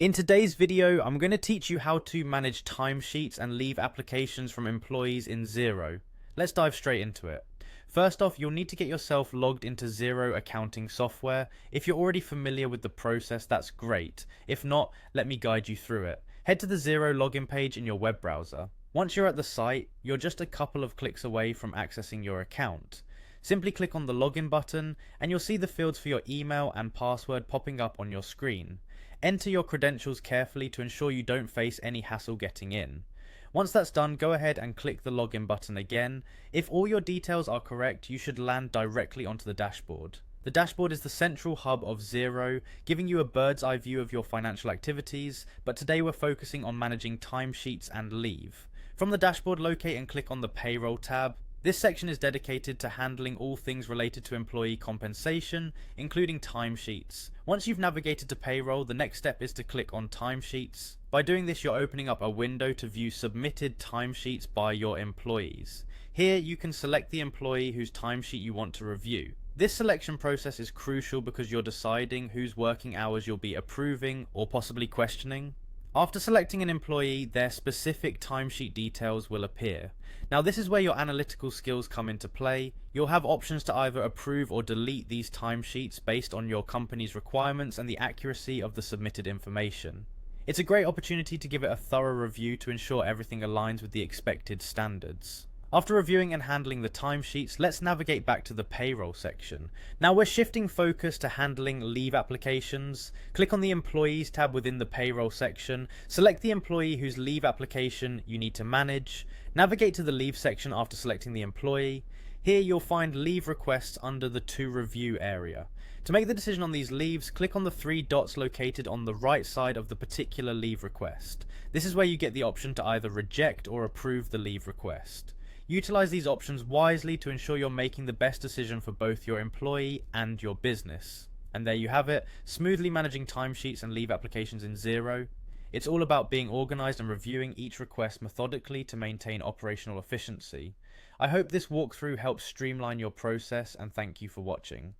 In today's video, I'm going to teach you how to manage timesheets and leave applications from employees in Xero. Let's dive straight into it. First off, you'll need to get yourself logged into Xero accounting software. If you're already familiar with the process, that's great. If not, let me guide you through it. Head to the Xero login page in your web browser. Once you're at the site, you're just a couple of clicks away from accessing your account. Simply click on the login button and you'll see the fields for your email and password popping up on your screen. Enter your credentials carefully to ensure you don't face any hassle getting in. Once that's done, go ahead and click the login button again. If all your details are correct, you should land directly onto the dashboard. The dashboard is the central hub of Xero, giving you a bird's eye view of your financial activities, but today we're focusing on managing timesheets and leave. From the dashboard, locate and click on the Payroll tab. This section is dedicated to handling all things related to employee compensation, including timesheets. Once you've navigated to payroll, the next step is to click on timesheets. By doing this, you're opening up a window to view submitted timesheets by your employees. Here, you can select the employee whose timesheet you want to review. This selection process is crucial because you're deciding whose working hours you'll be approving or possibly questioning. After selecting an employee, their specific timesheet details will appear. Now this is where your analytical skills come into play. You'll have options to either approve or delete these timesheets based on your company's requirements and the accuracy of the submitted information. It's a great opportunity to give it a thorough review to ensure everything aligns with the expected standards. After reviewing and handling the timesheets, let's navigate back to the payroll section. Now we're shifting focus to handling leave applications. Click on the Employees tab within the payroll section. Select the employee whose leave application you need to manage. Navigate to the leave section after selecting the employee. Here you'll find leave requests under the To Review area. To make the decision on these leaves, click on the three dots located on the right side of the particular leave request. This is where you get the option to either reject or approve the leave request. Utilize these options wisely to ensure you're making the best decision for both your employee and your business. And there you have it, smoothly managing timesheets and leave applications in Xero. It's all about being organized and reviewing each request methodically to maintain operational efficiency. I hope this walkthrough helps streamline your process, and thank you for watching.